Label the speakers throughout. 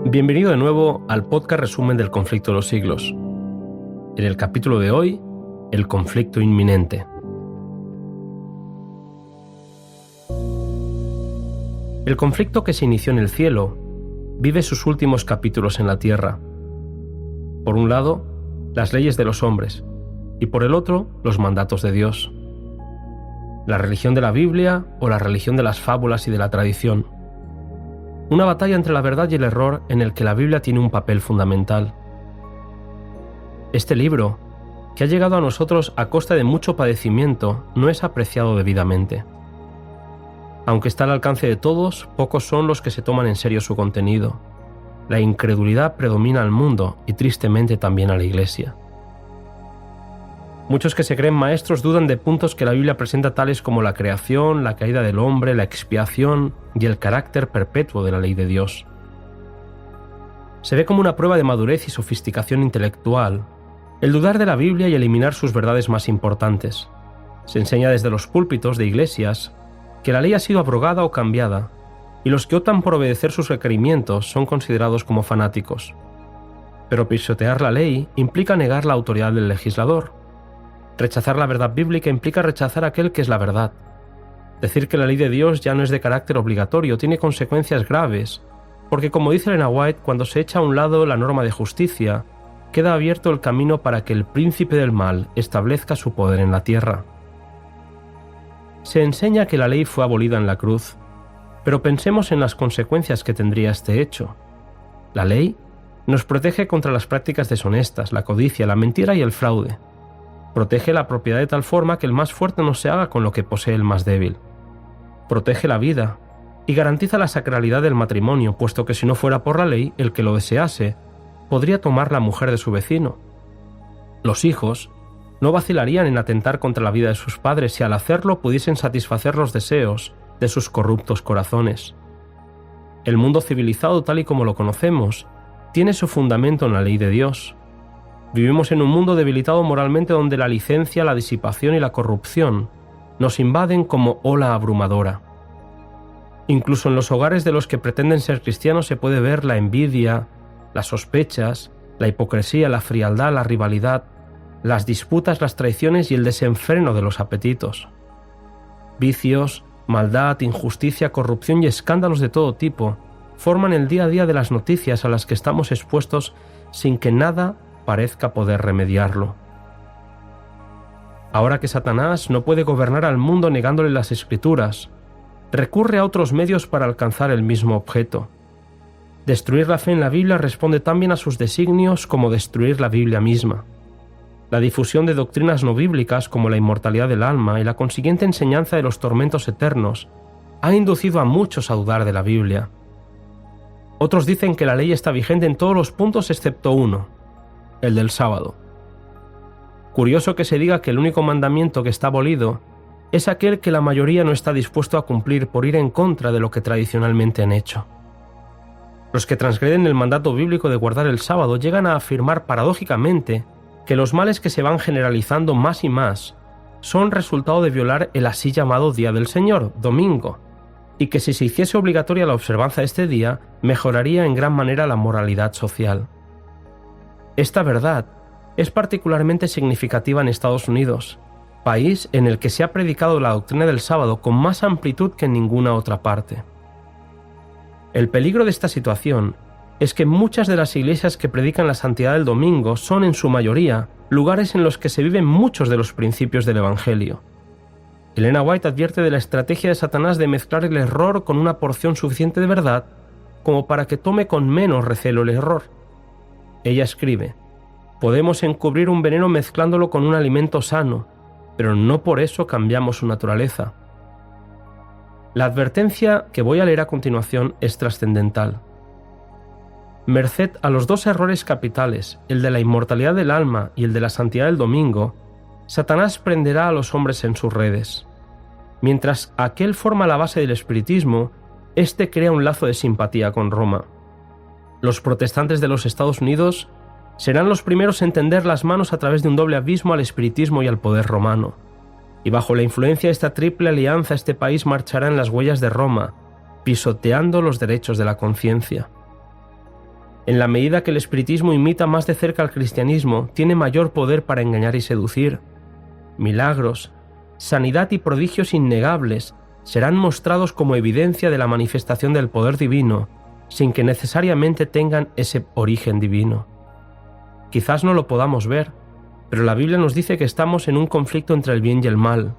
Speaker 1: Bienvenido de nuevo al podcast resumen del conflicto de los siglos. En el capítulo de hoy, el conflicto inminente. El conflicto que se inició en el cielo vive sus últimos capítulos en la tierra. Por un lado, las leyes de los hombres, y por el otro, los mandatos de Dios. La religión de la Biblia o la religión de las fábulas y de la tradición. Una batalla entre la verdad y el error en el que la Biblia tiene un papel fundamental. Este libro, que ha llegado a nosotros a costa de mucho padecimiento, no es apreciado debidamente. Aunque está al alcance de todos, pocos son los que se toman en serio su contenido. La incredulidad predomina al mundo y tristemente también a la Iglesia. Muchos que se creen maestros dudan de puntos que la Biblia presenta tales como la creación, la caída del hombre, la expiación y el carácter perpetuo de la ley de Dios. Se ve como una prueba de madurez y sofisticación intelectual el dudar de la Biblia y eliminar sus verdades más importantes. Se enseña desde los púlpitos de iglesias que la ley ha sido abrogada o cambiada, y los que optan por obedecer sus requerimientos son considerados como fanáticos. Pero pisotear la ley implica negar la autoridad del legislador. Rechazar la verdad bíblica implica rechazar aquel que es la verdad. Decir que la ley de Dios ya no es de carácter obligatorio tiene consecuencias graves, porque como dice Elena White, cuando se echa a un lado la norma de justicia, queda abierto el camino para que el príncipe del mal establezca su poder en la tierra. Se enseña que la ley fue abolida en la cruz, pero pensemos en las consecuencias que tendría este hecho. La ley nos protege contra las prácticas deshonestas, la codicia, la mentira y el fraude. Protege la propiedad de tal forma que el más fuerte no se haga con lo que posee el más débil. Protege la vida y garantiza la sacralidad del matrimonio, puesto que si no fuera por la ley, el que lo desease podría tomar la mujer de su vecino. Los hijos no vacilarían en atentar contra la vida de sus padres si al hacerlo pudiesen satisfacer los deseos de sus corruptos corazones. El mundo civilizado tal y como lo conocemos tiene su fundamento en la ley de Dios. Vivimos en un mundo debilitado moralmente donde la licencia, la disipación y la corrupción nos invaden como ola abrumadora. Incluso en los hogares de los que pretenden ser cristianos se puede ver la envidia, las sospechas, la hipocresía, la frialdad, la rivalidad, las disputas, las traiciones y el desenfreno de los apetitos. Vicios, maldad, injusticia, corrupción y escándalos de todo tipo forman el día a día de las noticias a las que estamos expuestos sin que nada parezca poder remediarlo. Ahora que Satanás no puede gobernar al mundo negándole las Escrituras, recurre a otros medios para alcanzar el mismo objeto. Destruir la fe en la Biblia responde tan bien a sus designios como destruir la Biblia misma. La difusión de doctrinas no bíblicas como la inmortalidad del alma y la consiguiente enseñanza de los tormentos eternos ha inducido a muchos a dudar de la Biblia. Otros dicen que la ley está vigente en todos los puntos excepto uno, el del sábado. Curioso que se diga que el único mandamiento que está abolido es aquel que la mayoría no está dispuesto a cumplir por ir en contra de lo que tradicionalmente han hecho. Los que transgreden el mandato bíblico de guardar el sábado llegan a afirmar paradójicamente que los males que se van generalizando más y más son resultado de violar el así llamado Día del Señor, domingo, y que si se hiciese obligatoria la observancia de este día, mejoraría en gran manera la moralidad social. Esta verdad es particularmente significativa en Estados Unidos, país en el que se ha predicado la doctrina del sábado con más amplitud que en ninguna otra parte. El peligro de esta situación es que muchas de las iglesias que predican la santidad del domingo son en su mayoría lugares en los que se viven muchos de los principios del Evangelio. Elena White advierte de la estrategia de Satanás de mezclar el error con una porción suficiente de verdad como para que tome con menos recelo el error. Ella escribe: podemos encubrir un veneno mezclándolo con un alimento sano, pero no por eso cambiamos su naturaleza. La advertencia que voy a leer a continuación es trascendental. Merced a los dos errores capitales, el de la inmortalidad del alma y el de la santidad del domingo, Satanás prenderá a los hombres en sus redes. Mientras aquel forma la base del espiritismo, este crea un lazo de simpatía con Roma. Los protestantes de los Estados Unidos serán los primeros en tender las manos a través de un doble abismo al espiritismo y al poder romano. Y bajo la influencia de esta triple alianza este país marchará en las huellas de Roma, pisoteando los derechos de la conciencia. En la medida que el espiritismo imita más de cerca al cristianismo, tiene mayor poder para engañar y seducir. Milagros, sanidad y prodigios innegables serán mostrados como evidencia de la manifestación del poder divino, sin que necesariamente tengan ese origen divino. Quizás no lo podamos ver, pero la Biblia nos dice que estamos en un conflicto entre el bien y el mal.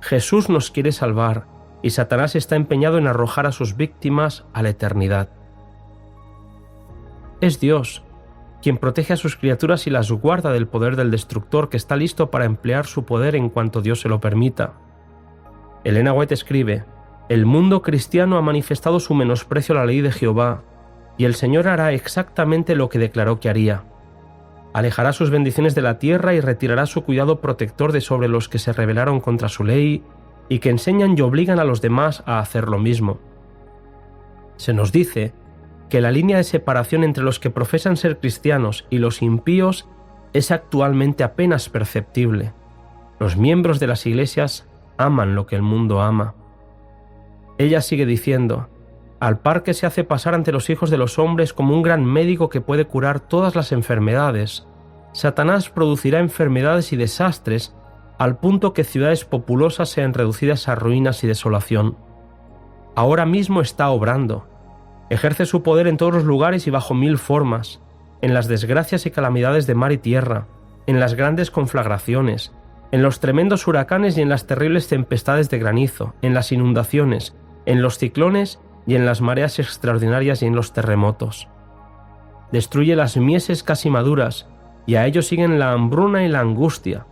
Speaker 1: Jesús nos quiere salvar y Satanás está empeñado en arrojar a sus víctimas a la eternidad. Es Dios quien protege a sus criaturas y las guarda del poder del destructor que está listo para emplear su poder en cuanto Dios se lo permita. Elena White escribe: «El mundo cristiano ha manifestado su menosprecio a la ley de Jehová, y el Señor hará exactamente lo que declaró que haría. Alejará sus bendiciones de la tierra y retirará su cuidado protector de sobre los que se rebelaron contra su ley y que enseñan y obligan a los demás a hacer lo mismo». Se nos dice que la línea de separación entre los que profesan ser cristianos y los impíos es actualmente apenas perceptible. Los miembros de las iglesias aman lo que el mundo ama. Ella sigue diciendo: «Al par que se hace pasar ante los hijos de los hombres como un gran médico que puede curar todas las enfermedades, Satanás producirá enfermedades y desastres al punto que ciudades populosas sean reducidas a ruinas y desolación. Ahora mismo está obrando. Ejerce su poder en todos los lugares y bajo 1000 formas, en las desgracias y calamidades de mar y tierra, en las grandes conflagraciones, en los tremendos huracanes y en las terribles tempestades de granizo, en las inundaciones, en los ciclones y en las mareas extraordinarias y en los terremotos. Destruye las mieses casi maduras, y a ellos siguen la hambruna y la angustia.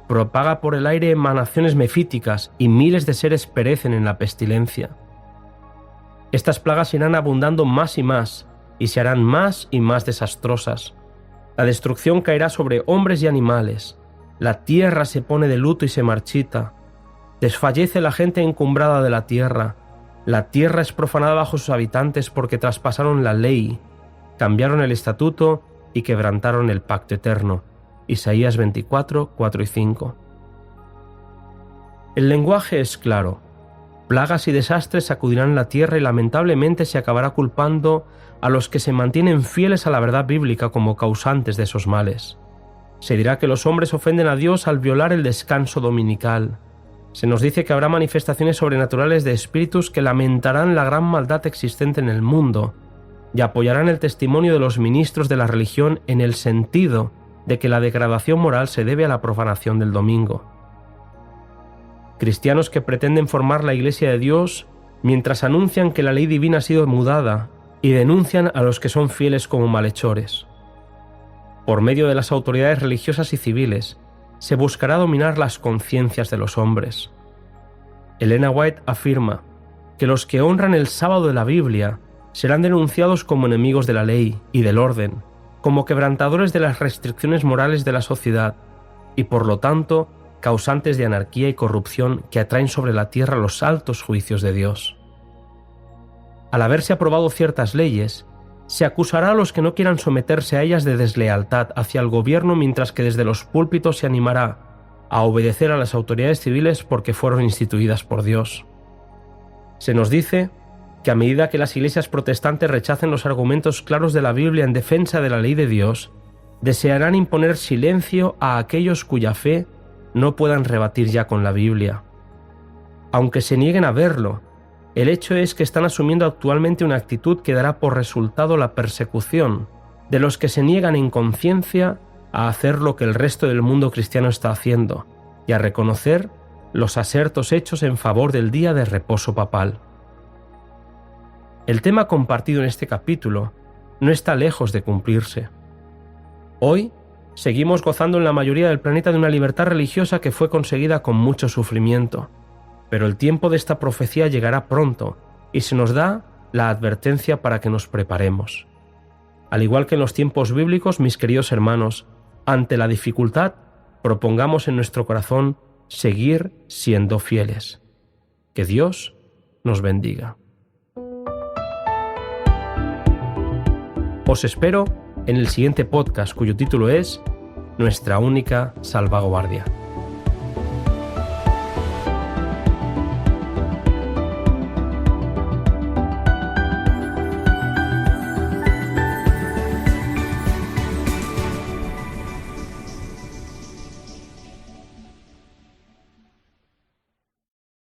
Speaker 1: Propaga por el aire emanaciones mefíticas, y miles de seres perecen en la pestilencia. Estas plagas irán abundando más y se harán más y más desastrosas. La destrucción caerá sobre hombres y animales. La tierra se pone de luto y se marchita. Desfallece la gente encumbrada de la tierra. La tierra es profanada bajo sus habitantes porque traspasaron la ley, cambiaron el estatuto y quebrantaron el pacto eterno». Isaías 24, 4 y 5. El lenguaje es claro. Plagas y desastres sacudirán la tierra y lamentablemente se acabará culpando a los que se mantienen fieles a la verdad bíblica como causantes de esos males. Se dirá que los hombres ofenden a Dios al violar el descanso dominical. Se nos dice que habrá manifestaciones sobrenaturales de espíritus que lamentarán la gran maldad existente en el mundo y apoyarán el testimonio de los ministros de la religión en el sentido de que la degradación moral se debe a la profanación del domingo. Cristianos que pretenden formar la Iglesia de Dios mientras anuncian que la ley divina ha sido mudada y denuncian a los que son fieles como malhechores. Por medio de las autoridades religiosas y civiles, se buscará dominar las conciencias de los hombres. Elena White afirma que los que honran el sábado de la Biblia serán denunciados como enemigos de la ley y del orden, como quebrantadores de las restricciones morales de la sociedad y, por lo tanto, causantes de anarquía y corrupción que atraen sobre la tierra los altos juicios de Dios. Al haberse aprobado ciertas leyes, se acusará a los que no quieran someterse a ellas de deslealtad hacia el gobierno, mientras que desde los púlpitos se animará a obedecer a las autoridades civiles porque fueron instituidas por Dios. Se nos dice que a medida que las iglesias protestantes rechacen los argumentos claros de la Biblia en defensa de la ley de Dios, desearán imponer silencio a aquellos cuya fe no puedan rebatir ya con la Biblia. Aunque se nieguen a verlo, el hecho es que están asumiendo actualmente una actitud que dará por resultado la persecución de los que se niegan en conciencia a hacer lo que el resto del mundo cristiano está haciendo y a reconocer los asertos hechos en favor del día de reposo papal. El tema compartido en este capítulo no está lejos de cumplirse. Hoy seguimos gozando en la mayoría del planeta de una libertad religiosa que fue conseguida con mucho sufrimiento, pero el tiempo de esta profecía llegará pronto y se nos da la advertencia para que nos preparemos. Al igual que en los tiempos bíblicos, mis queridos hermanos, ante la dificultad, propongamos en nuestro corazón seguir siendo fieles. Que Dios nos bendiga. Os espero en el siguiente podcast, cuyo título es Nuestra única salvaguardia.